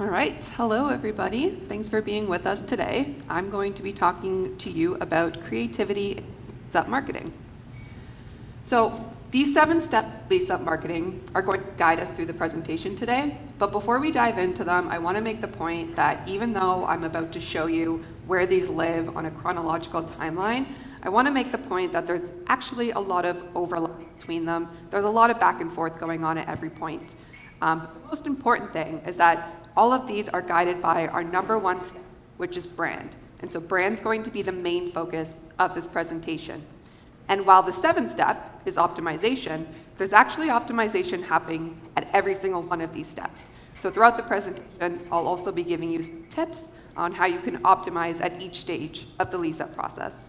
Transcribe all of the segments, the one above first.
All right, hello everybody. Thanks for being with us today. I'm going to be talking to you about creativity in lease-up marketing. So these 7-step lease-up marketing are going to guide us through the presentation today, but before we dive into them, I want to make the point that even though I'm about to show you where these live on a chronological timeline, I want to make the point that there's actually a lot of overlap between them. There's a lot of back and forth going on at every point. But the most important thing is that all of these are guided by our number one step, which is brand. And so brand's going to be the main focus of this presentation. And while the 7th step is optimization, there's actually optimization happening at every single one of these steps. So throughout the presentation, I'll also be giving you some tips on how you can optimize at each stage of the lease-up process.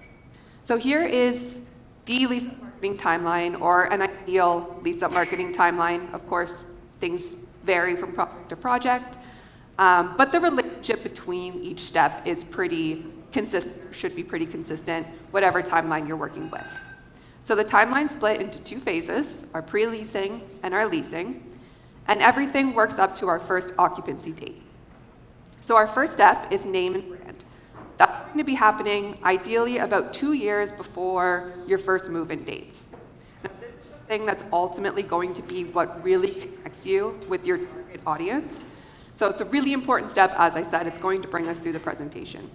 So here is the lease-up marketing timeline, or an ideal lease-up marketing timeline. Of course, things vary from project to project, but the relationship between each step is pretty consistent, should be pretty consistent, whatever timeline you're working with. So the timeline split into 2 phases, our pre-leasing and our leasing, and everything works up to our first occupancy date. So our first step is name and brand. That's going to be happening ideally about 2 years before your first move-in dates. Now, this is the thing that's ultimately going to be what really connects you with your target audience. So it's a really important step. As I said, it's going to bring us through the presentation.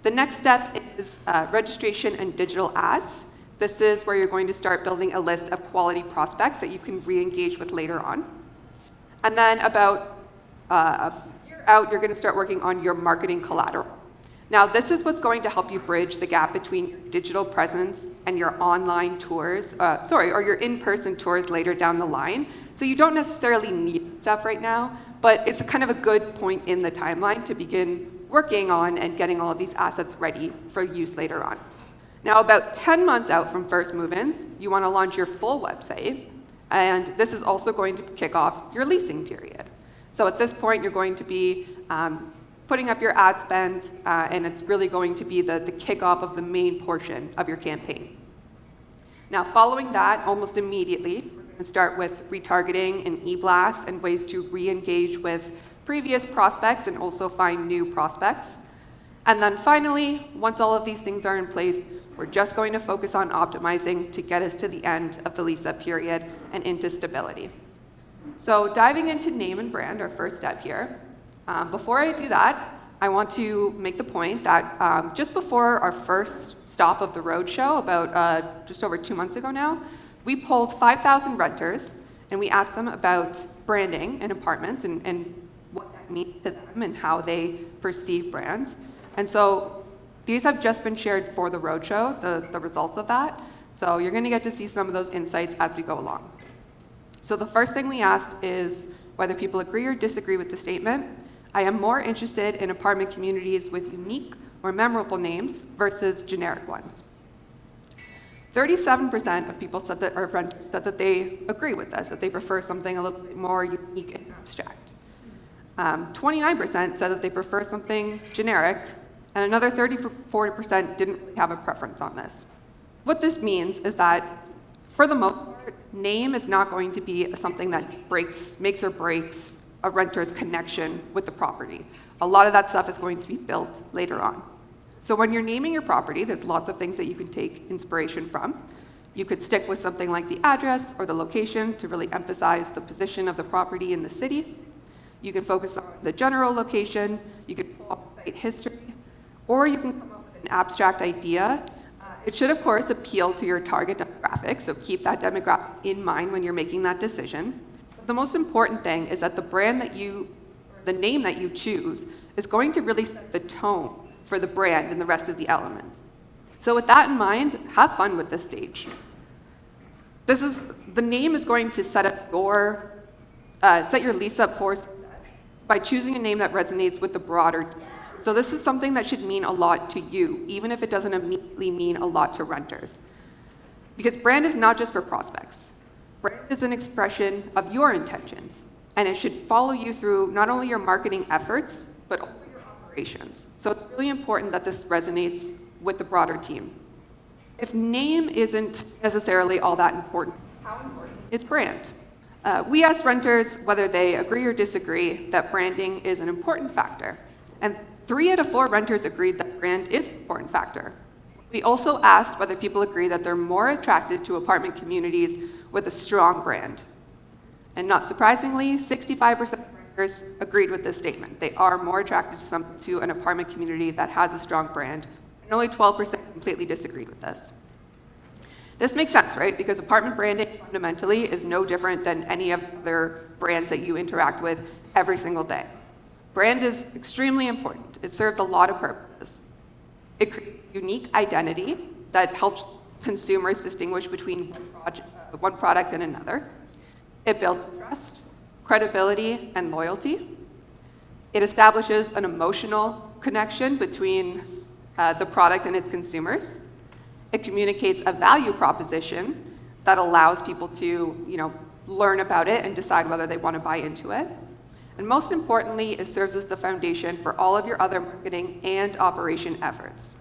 The next step is registration and digital ads. This is where you're going to start building a list of quality prospects that you can re-engage with later on. And then about a year out, you're going to start working on your marketing collateral. Now, this is what's going to help you bridge the gap between your digital presence and your online tours, or your in-person tours later down the line. So you don't necessarily need stuff right now, but it's kind of a good point in the timeline to begin working on and getting all of these assets ready for use later on. Now, about 10 months out from first move-ins, you want to launch your full website, and this is also going to kick off your leasing period. So at this point, you're going to be putting up your ad spend, and it's really going to be the kickoff of the main portion of your campaign. Now, following that, almost immediately, we're going to start with retargeting and e-blasts and ways to re-engage with previous prospects and also find new prospects. And then finally, once all of these things are in place, we're just going to focus on optimizing to get us to the end of the lease-up period and into stability. So diving into name and brand, our first step here. Before I do that, I want to make the point that just before our first stop of the Roadshow, about just over 2 months ago now, we polled 5,000 renters, and we asked them about branding in apartments and what that means to them and how they perceive brands. And so these have just been shared for the Roadshow, the results of that. So you're going to get to see some of those insights as we go along. So the first thing we asked is whether people agree or disagree with the statement. I am more interested in apartment communities with unique or memorable names versus generic ones. 37% of people said that they agree with this, that they prefer something a little bit more unique and abstract. 29% said that they prefer something generic, and another 40% didn't really have a preference on this. What this means is that, for the most part, name is not going to be something that makes or breaks a renter's connection with the property. A lot of that stuff is going to be built later on. So when you're naming your property, there's lots of things that you can take inspiration from. You could stick with something like the address or the location to really emphasize the position of the property in the city. You can focus on the general location, you could pull up site history, or you can come up with an abstract idea. It should, of course, appeal to your target demographic, so keep that demographic in mind when you're making that decision. The most important thing is that the name that you choose is going to really set the tone for the brand and the rest of the element. So with that in mind, have fun with this stage. The name is going to set your lease up for by choosing a name that resonates with the broader team. So this is something that should mean a lot to you, even if it doesn't immediately mean a lot to renters. Because brand is not just for prospects. Brand is an expression of your intentions, and it should follow you through not only your marketing efforts, but also your operations. So it's really important that this resonates with the broader team. If name isn't necessarily all that important, how important is brand? We asked renters whether they agree or disagree that branding is an important factor. And 3 out of 4 renters agreed that brand is an important factor. We also asked whether people agree that they're more attracted to apartment communities with a strong brand. And not surprisingly, 65% of renters agreed with this statement. They are more attracted to an apartment community that has a strong brand, and only 12% completely disagreed with this. This makes sense, right? Because apartment branding fundamentally is no different than any of the other brands that you interact with every single day. Brand is extremely important. It serves a lot of purposes. It creates unique identity that helps consumers distinguish between one product and another. It builds trust, credibility, and loyalty. It establishes an emotional connection between the product and its consumers. It communicates a value proposition that allows people to, learn about it and decide whether they want to buy into it. And most importantly, it serves as the foundation for all of your other marketing and operation efforts.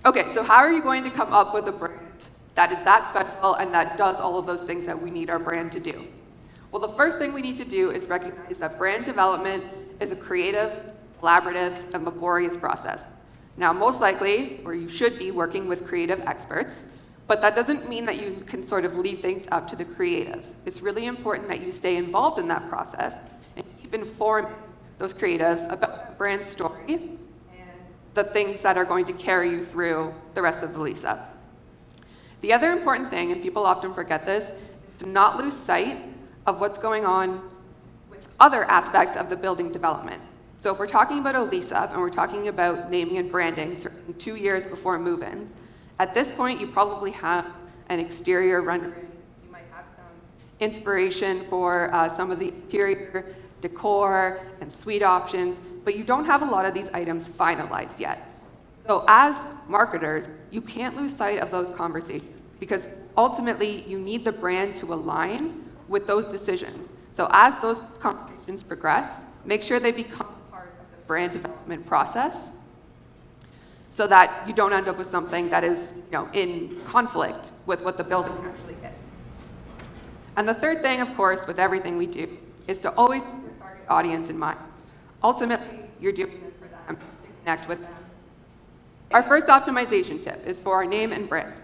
Okay, so how are you going to come up with a brand that is that special and that does all of those things that we need our brand to do? Well, the first thing we need to do is recognize that brand development is a creative, collaborative, and laborious process. Now, most likely, or you should be working with creative experts, but that doesn't mean that you can sort of leave things up to the creatives. It's really important that you stay involved in that process and keep informing those creatives about the brand story and the things that are going to carry you through the rest of the lease-up. The other important thing, and people often forget this, is to not lose sight of what's going on with other aspects of the building development. So if we're talking about a lease-up and we're talking about naming and branding 2 years before move-ins, at this point you probably have an exterior rendering. You might have some inspiration for some of the interior decor and suite options, but you don't have a lot of these items finalized yet. So as marketers, you can't lose sight of those conversations because ultimately you need the brand to align with those decisions. So as those conversations progress, make sure they become brand development process so that you don't end up with something that is in conflict with what the building actually is. And the third thing, of course, with everything we do is to always keep your target audience in mind. Ultimately, you're doing this for them, to connect with them. Our first optimization tip is for our name and brand.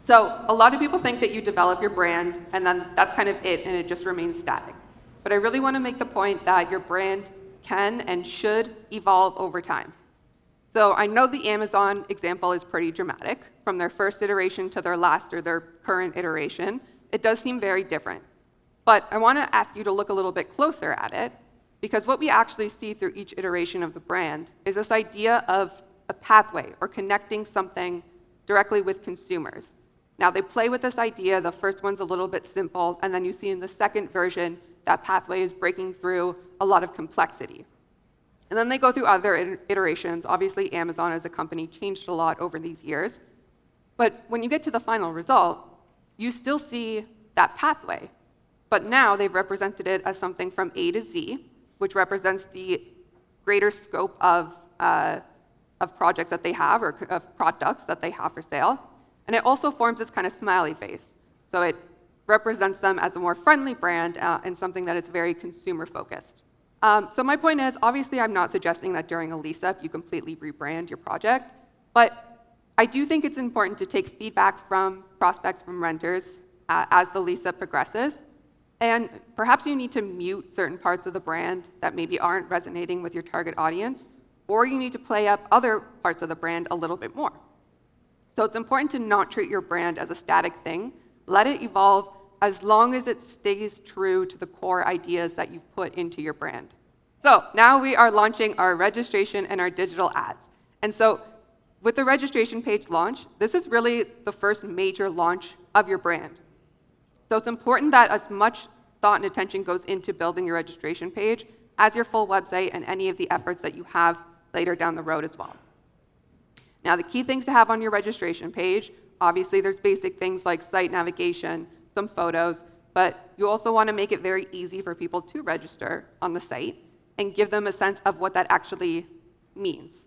So a lot of people think that you develop your brand and then that's kind of it and it just remains static. But I really want to make the point that your brand can and should evolve over time. So I know the Amazon example is pretty dramatic. From their first iteration to their last or their current iteration, it does seem very different. But I want to ask you to look a little bit closer at it, because what we actually see through each iteration of the brand is this idea of a pathway or connecting something directly with consumers. Now they play with this idea, the first one's a little bit simple, and then you see in the second version that pathway is breaking through a lot of complexity. And then they go through other iterations. Obviously, Amazon as a company changed a lot over these years. But when you get to the final result, you still see that pathway. But now they've represented it as something from A to Z, which represents the greater scope of projects that they have or of products that they have for sale. And it also forms this kind of smiley face. So it represents them as a more friendly brand and something that is very consumer-focused. So my point is, obviously I'm not suggesting that during a lease-up you completely rebrand your project, but I do think it's important to take feedback from prospects, from renters, as the lease-up progresses. And perhaps you need to mute certain parts of the brand that maybe aren't resonating with your target audience, or you need to play up other parts of the brand a little bit more. So it's important to not treat your brand as a static thing. Let it evolve as long as it stays true to the core ideas that you've put into your brand. So now we are launching our registration and our digital ads. And so with the registration page launch, this is really the first major launch of your brand. So it's important that as much thought and attention goes into building your registration page as your full website and any of the efforts that you have later down the road as well. Now, the key things to have on your registration page, obviously there's basic things like site navigation, some photos, but you also want to make it very easy for people to register on the site and give them a sense of what that actually means,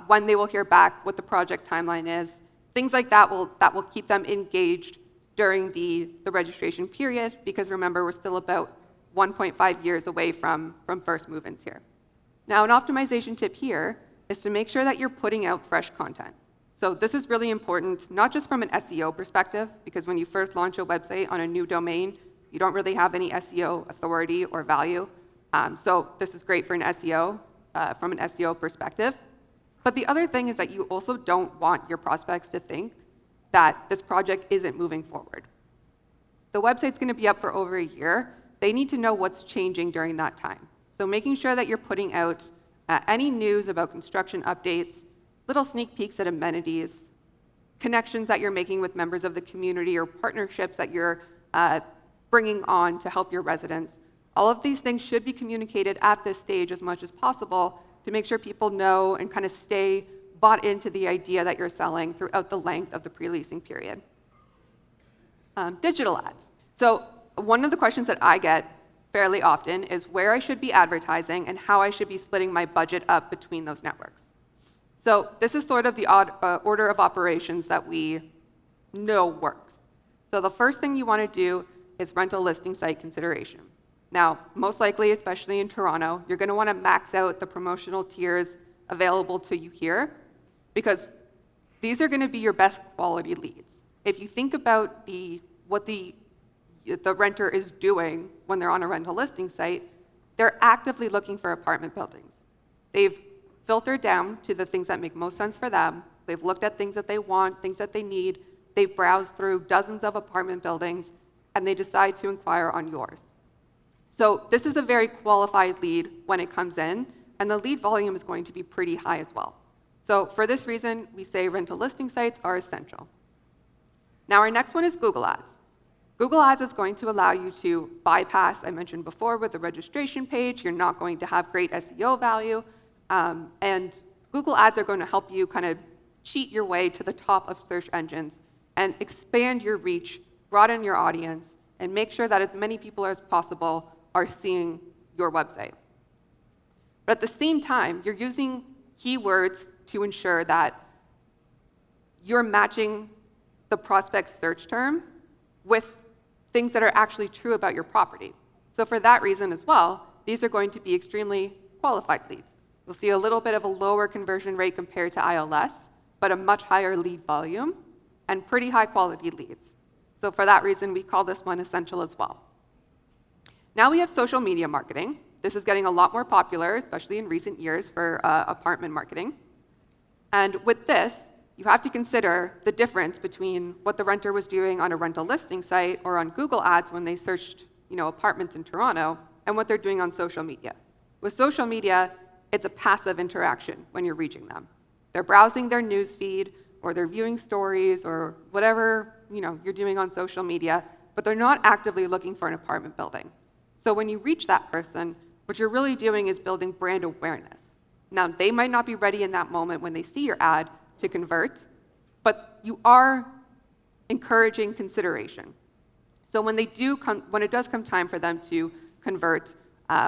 when they will hear back, what the project timeline is. Things like that will keep them engaged during the registration period, because remember, we're still about 1.5 years away from first move-ins here. Now, an optimization tip here is to make sure that you're putting out fresh content. So this is really important, not just from an SEO perspective, because when you first launch a website on a new domain, you don't really have any SEO authority or value. So this is great for an SEO, from an SEO perspective. But the other thing is that you also don't want your prospects to think that this project isn't moving forward. The website's going to be up for over a year. They need to know what's changing during that time. So making sure that you're putting out any news about construction updates, little sneak peeks at amenities, connections that you're making with members of the community or partnerships that you're bringing on to help your residents. All of these things should be communicated at this stage as much as possible to make sure people know and kind of stay bought into the idea that you're selling throughout the length of the pre-leasing period. Digital ads. So one of the questions that I get fairly often is where I should be advertising and how I should be splitting my budget up between those networks. So this is sort of the order of operations that we know works. So the first thing you want to do is rental listing site consideration. Now, most likely, especially in Toronto, you're going to want to max out the promotional tiers available to you here, because these are going to be your best quality leads. If you think about what the renter is doing when they're on a rental listing site, they're actively looking for apartment buildings. They've filtered down to the things that make most sense for them. They've looked at things that they want, things that they need. They've browsed through dozens of apartment buildings, and they decide to inquire on yours. So this is a very qualified lead when it comes in, and the lead volume is going to be pretty high as well. So for this reason, we say rental listing sites are essential. Now our next one is Google Ads. Google Ads is going to allow you to bypass, I mentioned before, with the registration page. You're not going to have great SEO value. And Google Ads are going to help you kind of cheat your way to the top of search engines and expand your reach, broaden your audience, and make sure that as many people as possible are seeing your website. But at the same time, you're using keywords to ensure that you're matching the prospect's search term with things that are actually true about your property. So for that reason as well, these are going to be extremely qualified leads. You'll see a little bit of a lower conversion rate compared to ILS, but a much higher lead volume and pretty high quality leads. So for that reason, we call this one essential as well. Now we have social media marketing. This is getting a lot more popular, especially in recent years, for apartment marketing. And with this, you have to consider the difference between what the renter was doing on a rental listing site or on Google Ads when they searched, apartments in Toronto, and what they're doing on social media. With social media, it's a passive interaction when you're reaching them. They're browsing their news feed, or they're viewing stories, or whatever you're doing on social media, but they're not actively looking for an apartment building. So when you reach that person, what you're really doing is building brand awareness. Now, they might not be ready in that moment when they see your ad to convert, but you are encouraging consideration. So when it does come time for them to convert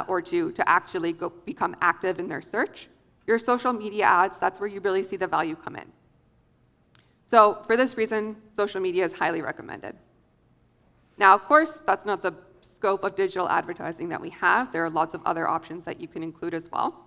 or to actually become active in their search, your social media ads, that's where you really see the value come in. So for this reason, social media is highly recommended. Now, of course, that's not the scope of digital advertising that we have. There are lots of other options that you can include as well.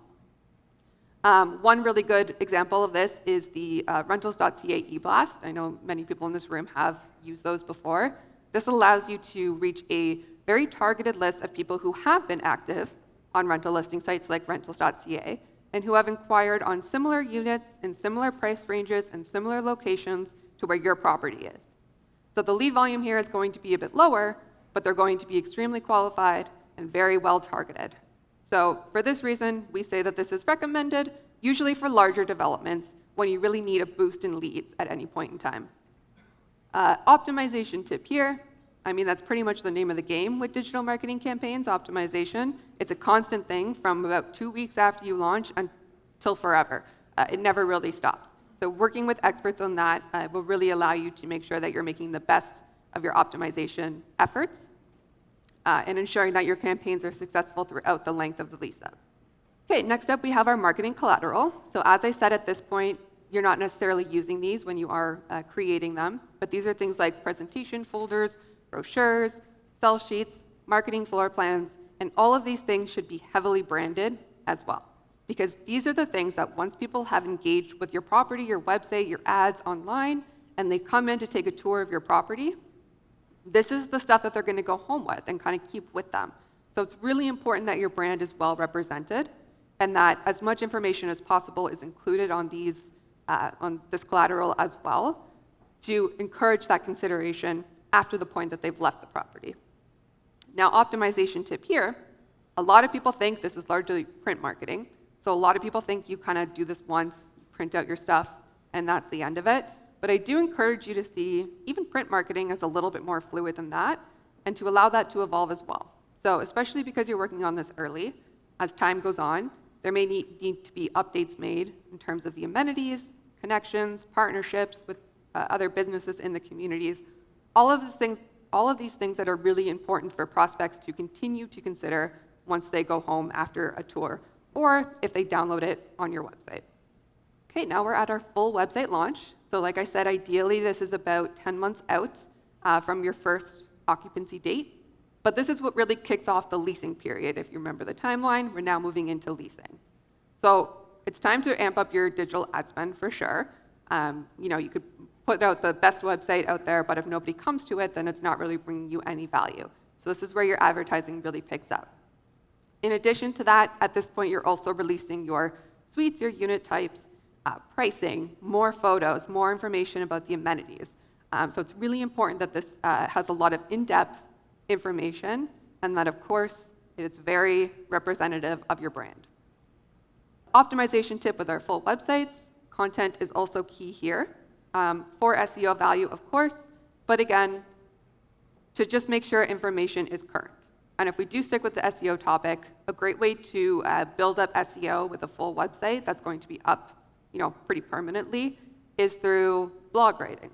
One really good example of this is the rentals.ca e-blast. I know many people in this room have used those before. This allows you to reach a very targeted list of people who have been active on rental listing sites like rentals.ca and who have inquired on similar units in similar price ranges and similar locations to where your property is. So the lead volume here is going to be a bit lower, but they're going to be extremely qualified and very well targeted. So for this reason, we say that this is recommended, usually for larger developments when you really need a boost in leads at any point in time. Optimization tip here. That's pretty much the name of the game with digital marketing campaigns, optimization. It's a constant thing from about 2 weeks after you launch until forever. It never really stops. So working with experts on that will really allow you to make sure that you're making the best of your optimization efforts and ensuring that your campaigns are successful throughout the length of the lease-up. Okay, next up we have our marketing collateral. So as I said at this point, you're not necessarily using these when you are creating them. but these are things like presentation folders, brochures, sell sheets, marketing floor plans, and all of these things should be heavily branded as well. Because these are the things that once people have engaged with your property, your website, your ads online, and they come in to take a tour of your property, this is the stuff that they're going to go home with and kind of keep with them. So it's really important that your brand is well represented and that as much information as possible is included on this collateral as well to encourage that consideration after the point that they've left the property. Now, optimization tip here, a lot of people think this is largely print marketing. So a lot of people think you kind of do this once, print out your stuff, and that's the end of it. But I do encourage you to see even print marketing as a little bit more fluid than that, and to allow that to evolve as well. So especially because you're working on this early, as time goes on, there may need to be updates made in terms of the amenities, connections, partnerships with other businesses in the communities, all of these things that are really important for prospects to continue to consider once they go home after a tour, or if they download it on your website. Okay, now we're at our full website launch. So like I said, ideally this is about 10 months out from your first occupancy date, but this is what really kicks off the leasing period. If you remember the timeline, we're now moving into leasing. So it's time to amp up your digital ad spend for sure. You could put out the best website out there, but if nobody comes to it, then it's not really bringing you any value. So this is where your advertising really picks up. In addition to that, at this point, you're also releasing your suites, your unit types, pricing, more photos, more information about the amenities. So it's really important that this has a lot of in-depth information and that, of course, it's very representative of your brand. Optimization tip with our full websites. Content is also key here for SEO value, of course, but again, to just make sure information is current. And if we do stick with the SEO topic, a great way to build up SEO with a full website that's going to be up, pretty permanently is through blog writing.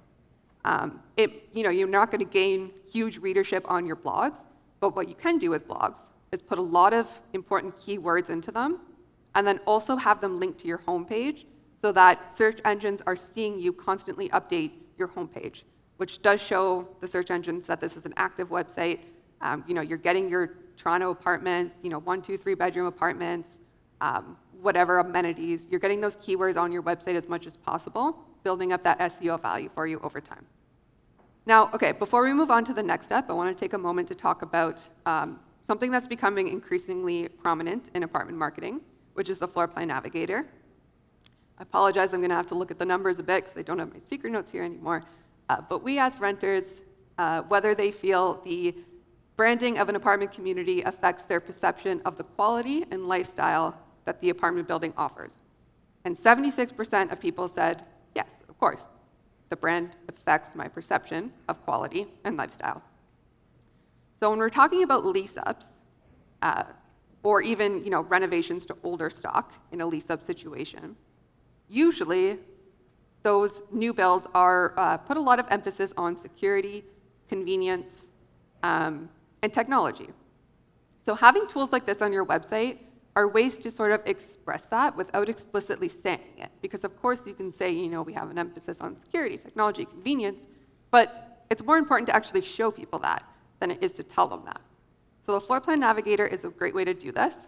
You're not going to gain huge readership on your blogs, but what you can do with blogs is put a lot of important keywords into them and then also have them linked to your homepage so that search engines are seeing you constantly update your homepage, which does show the search engines that this is an active website. You're getting your Toronto apartments, 1, 2, 3 bedroom apartments, whatever amenities. You're getting those keywords on your website as much as possible, building up that SEO value for you over time. Now, okay, before we move on to the next step, I want to take a moment to talk about something that's becoming increasingly prominent in apartment marketing, which is the floor plan navigator. I apologize, I'm going to have to look at the numbers a bit because I don't have my speaker notes here anymore. But we asked renters whether they feel the branding of an apartment community affects their perception of the quality and lifestyle that the apartment building offers. And 76% of people said, yes, of course, the brand affects my perception of quality and lifestyle. So when we're talking about lease-ups, or even renovations to older stock in a lease-up situation, usually those new builds are put a lot of emphasis on security, convenience, and technology. So having tools like this on your website are ways to sort of express that without explicitly saying it. Because of course you can say, we have an emphasis on security, technology, convenience, but it's more important to actually show people that than it is to tell them that. So the floor plan navigator is a great way to do this,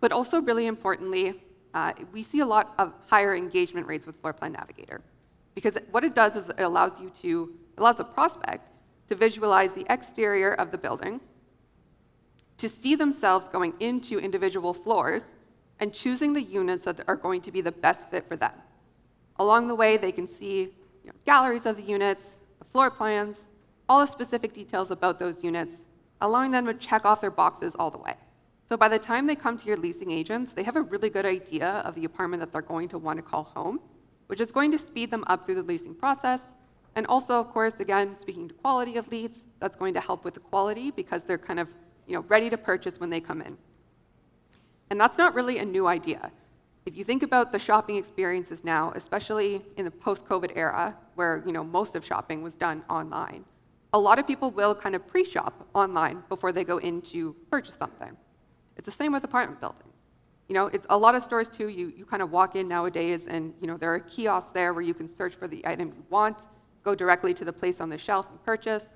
but also really importantly, we see a lot of higher engagement rates with floor plan navigator. Because what it does is it allows the prospect to visualize the exterior of the building, to see themselves going into individual floors and choosing the units that are going to be the best fit for them. Along the way, they can see galleries of the units, the floor plans, all the specific details about those units, allowing them to check off their boxes all the way. So by the time they come to your leasing agents, they have a really good idea of the apartment that they're going to want to call home, which is going to speed them up through the leasing process. And also, of course, again, speaking to quality of leads, that's going to help with the quality because they're kind of ready to purchase when they come in. And that's not really a new idea. If you think about the shopping experiences now, especially in the post-COVID era, where most of shopping was done online, a lot of people will kind of pre-shop online before they go in to purchase something. It's the same with apartment buildings. It's a lot of stores too, you kind of walk in nowadays and there are kiosks there where you can search for the item you want. go directly to the place on the shelf and purchase,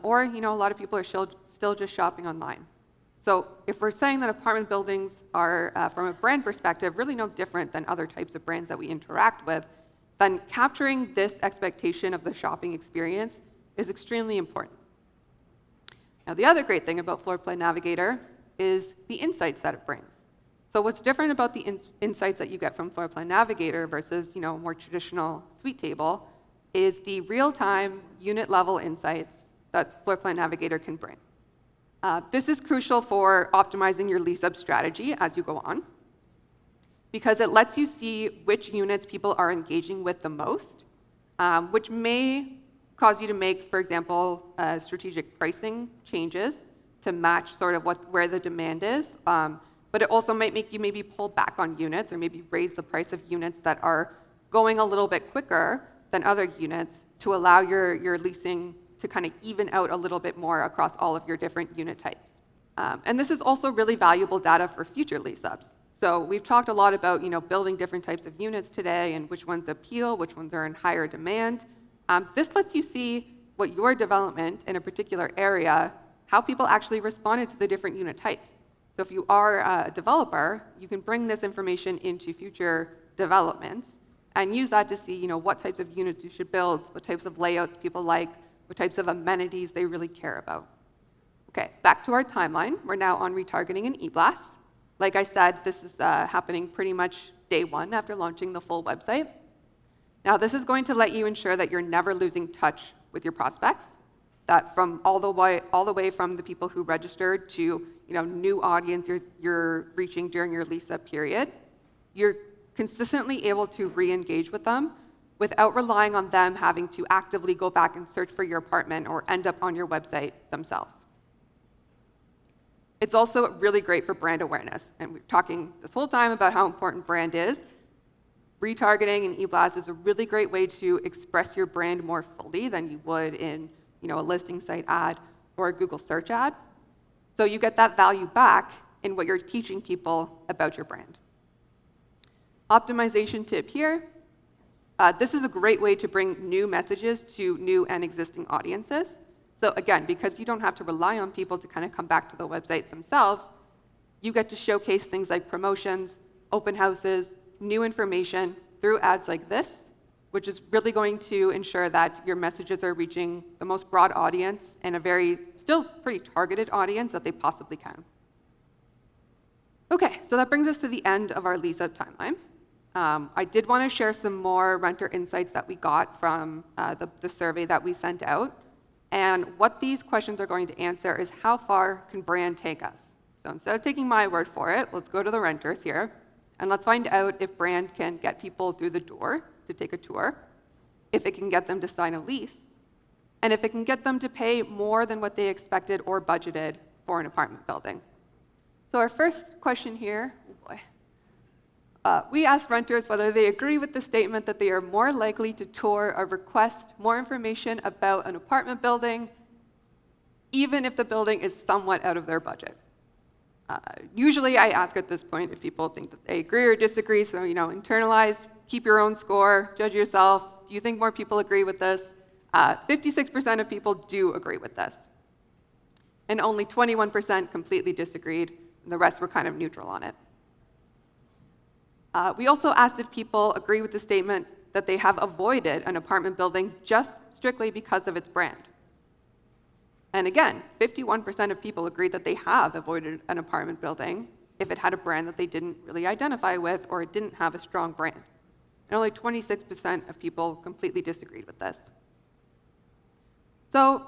or a lot of people are still just shopping online. So if we're saying that apartment buildings are, from a brand perspective, really no different than other types of brands that we interact with, then capturing this expectation of the shopping experience is extremely important. Now, the other great thing about Floor Plan Navigator is the insights that it brings. So what's different about the insights that you get from Floor Plan Navigator versus, a more traditional suite table is the real-time unit-level insights that Floor Plan Navigator can bring. This is crucial for optimizing your lease-up strategy as you go on, because it lets you see which units people are engaging with the most, which may cause you to make, for example, strategic pricing changes to match sort of where the demand is. But it also might make you maybe pull back on units or maybe raise the price of units that are going a little bit quicker than other units to allow your leasing to kind of even out a little bit more across all of your different unit types. And this is also really valuable data for future lease-ups. So we've talked a lot about building different types of units today and which ones appeal, which ones are in higher demand. This lets you see what your development in a particular area, how people actually responded to the different unit types. So if you are a developer, you can bring this information into future developments and use that to see what types of units you should build, what types of layouts people like, what types of amenities they really care about. Okay, back to our timeline. We're now on retargeting and e-blasts. Like I said, this is happening pretty much day one after launching the full website. Now, this is going to let you ensure that you're never losing touch with your prospects, that from all the way from the people who registered to new audience you're reaching during your lease-up period, you're consistently able to re-engage with them without relying on them having to actively go back and search for your apartment or end up on your website themselves. It's also really great for brand awareness, and we're talking this whole time about how important brand is. Retargeting and e-blast is a really great way to express your brand more fully than you would in a listing site ad or a Google search ad. So you get that value back in what you're teaching people about your brand. Optimization tip here. This is a great way to bring new messages to new and existing audiences. So again, because you don't have to rely on people to kind of come back to the website themselves, you get to showcase things like promotions, open houses, new information through ads like this, which is really going to ensure that your messages are reaching the most broad audience and a very, still pretty targeted audience that they possibly can. Okay, so that brings us to the end of our lease-up timeline. I did want to share some more renter insights that we got from the survey that we sent out. And what these questions are going to answer is how far can brand take us? So instead of taking my word for it, let's go to the renters here, and let's find out if brand can get people through the door to take a tour, if it can get them to sign a lease, and if it can get them to pay more than what they expected or budgeted for an apartment building. So our first question here, we asked renters whether they agree with the statement that they are more likely to tour or request more information about an apartment building, even if the building is somewhat out of their budget. Usually I ask at this point if people think that they agree or disagree, so internalize, keep your own score, judge yourself. Do you think more people agree with this? 56% of people do agree with this. And only 21% completely disagreed, and the rest were kind of neutral on it. We also asked if people agree with the statement that they have avoided an apartment building just strictly because of its brand. And again, 51% of people agreed that they have avoided an apartment building if it had a brand that they didn't really identify with or it didn't have a strong brand. And only 26% of people completely disagreed with this. So,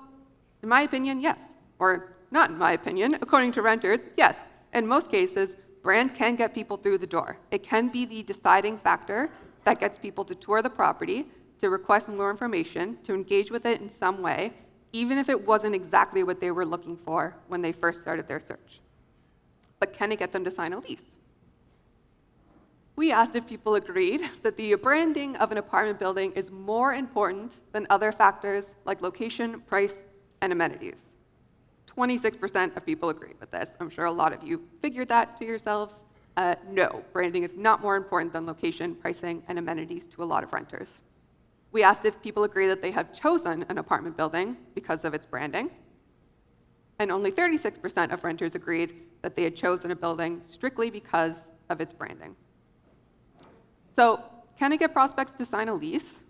in my opinion, yes. Or not in my opinion, according to renters, yes. In most cases, brand can get people through the door. It can be the deciding factor that gets people to tour the property, to request more information, to engage with it in some way, even if it wasn't exactly what they were looking for when they first started their search. But can it get them to sign a lease? We asked if people agreed that the branding of an apartment building is more important than other factors like location, price, and amenities. 26% of people agreed with this. I'm sure a lot of you figured that to yourselves. No, branding is not more important than location, pricing, and amenities to a lot of renters. We asked if people agree that they have chosen an apartment building because of its branding. And only 36% of renters agreed that they had chosen a building strictly because of its branding. So, can I get prospects to sign a lease?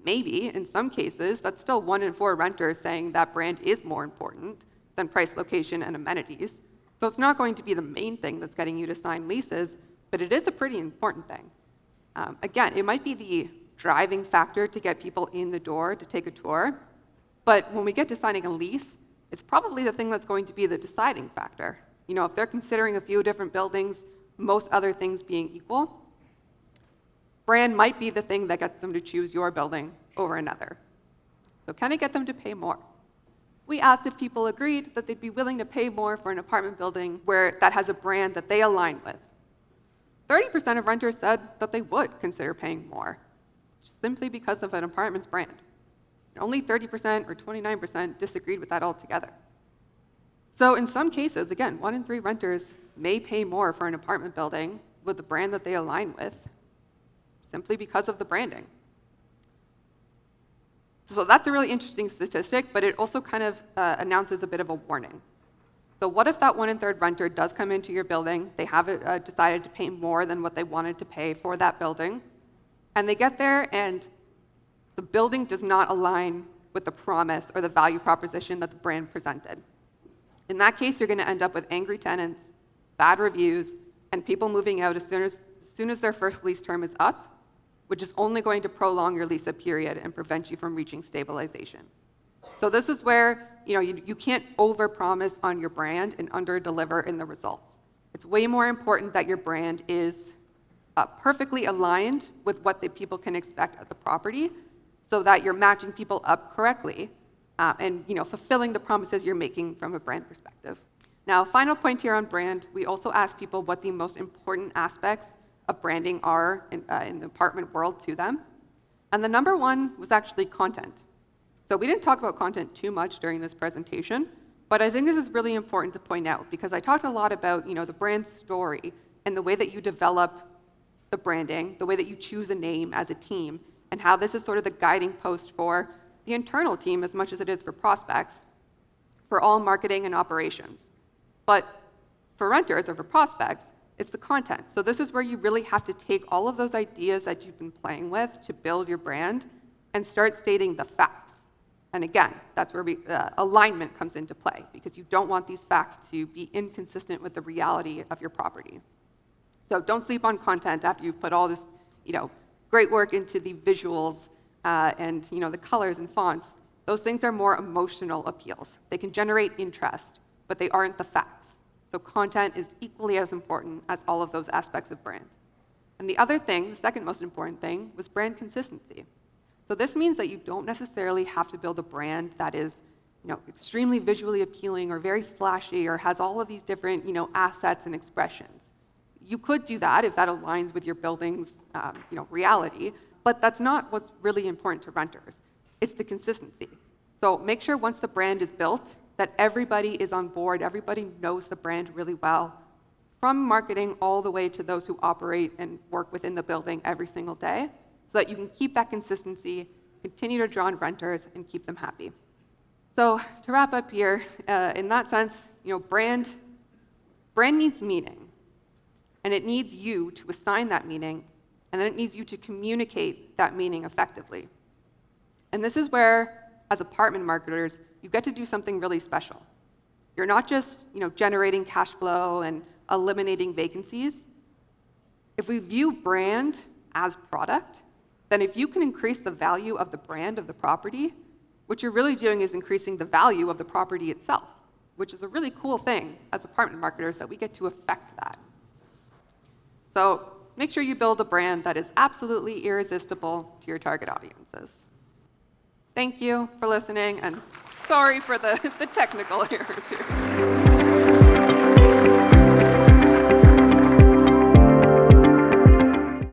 Maybe. In some cases, that's still 1 in 4 renters saying that brand is more important than price, location, and amenities. So it's not going to be the main thing that's getting you to sign leases, but it is a pretty important thing. Again, it might be the driving factor to get people in the door to take a tour, but when we get to signing a lease, it's probably the thing that's going to be the deciding factor. You know, if they're considering a few different buildings, most other things being equal, brand might be the thing that gets them to choose your building over another. So can I get them to pay more? We asked if people agreed that they'd be willing to pay more for an apartment building that has a brand that they align with. 30% of renters said that they would consider paying more, simply because of an apartment's brand. And only 30% or 29% disagreed with that altogether. So in some cases, again, 1 in 3 renters may pay more for an apartment building with the brand that they align with, simply because of the branding. So that's a really interesting statistic, but it also kind of announces a bit of a warning. So what if that 1 in 3 renter does come into your building, they have decided to pay more than what they wanted to pay for that building, and they get there and the building does not align with the promise or the value proposition that the brand presented. In that case, you're going to end up with angry tenants, bad reviews, and people moving out as soon as their first lease term is up, which is only going to prolong your lease-up period and prevent you from reaching stabilization. So this is where you can't overpromise on your brand and underdeliver in the results. It's way more important that your brand is perfectly aligned with what the people can expect at the property, so that you're matching people up correctly and fulfilling the promises you're making from a brand perspective. Now, final point here on brand, we also asked people what the most important aspects of branding are in the apartment world to them. And the number 1 was actually content. So we didn't talk about content too much during this presentation, but I think this is really important to point out because I talked a lot about the brand story and the way that you develop the branding, the way that you choose a name as a team, and how this is sort of the guiding post for the internal team as much as it is for prospects, for all marketing and operations. But for renters or for prospects, it's the content. So this is where you really have to take all of those ideas that you've been playing with to build your brand and start stating the facts. And again, that's where alignment comes into play, because you don't want these facts to be inconsistent with the reality of your property. So don't sleep on content after you've put all this great work into the visuals and the colors and fonts. Those things are more emotional appeals. They can generate interest, but they aren't the facts. So content is equally as important as all of those aspects of brand. And the other thing, the second most important thing, was brand consistency. So this means that you don't necessarily have to build a brand that is extremely visually appealing or very flashy or has all of these different assets and expressions. You could do that if that aligns with your building's reality, but that's not what's really important to renters. It's the consistency. So make sure once the brand is built that everybody is on board, everybody knows the brand really well, from marketing all the way to those who operate and work within the building every single day, so that you can keep that consistency, continue to draw in renters, and keep them happy. So to wrap up here, in that sense, brand needs meaning. And it needs you to assign that meaning, and then it needs you to communicate that meaning effectively. And this is where, as apartment marketers, you get to do something really special. You're not just generating cash flow and eliminating vacancies. If we view brand as product, then if you can increase the value of the brand of the property, what you're really doing is increasing the value of the property itself, which is a really cool thing as apartment marketers, that we get to affect that. So make sure you build a brand that is absolutely irresistible to your target audiences. Thank you for listening, and sorry for the technical errors here.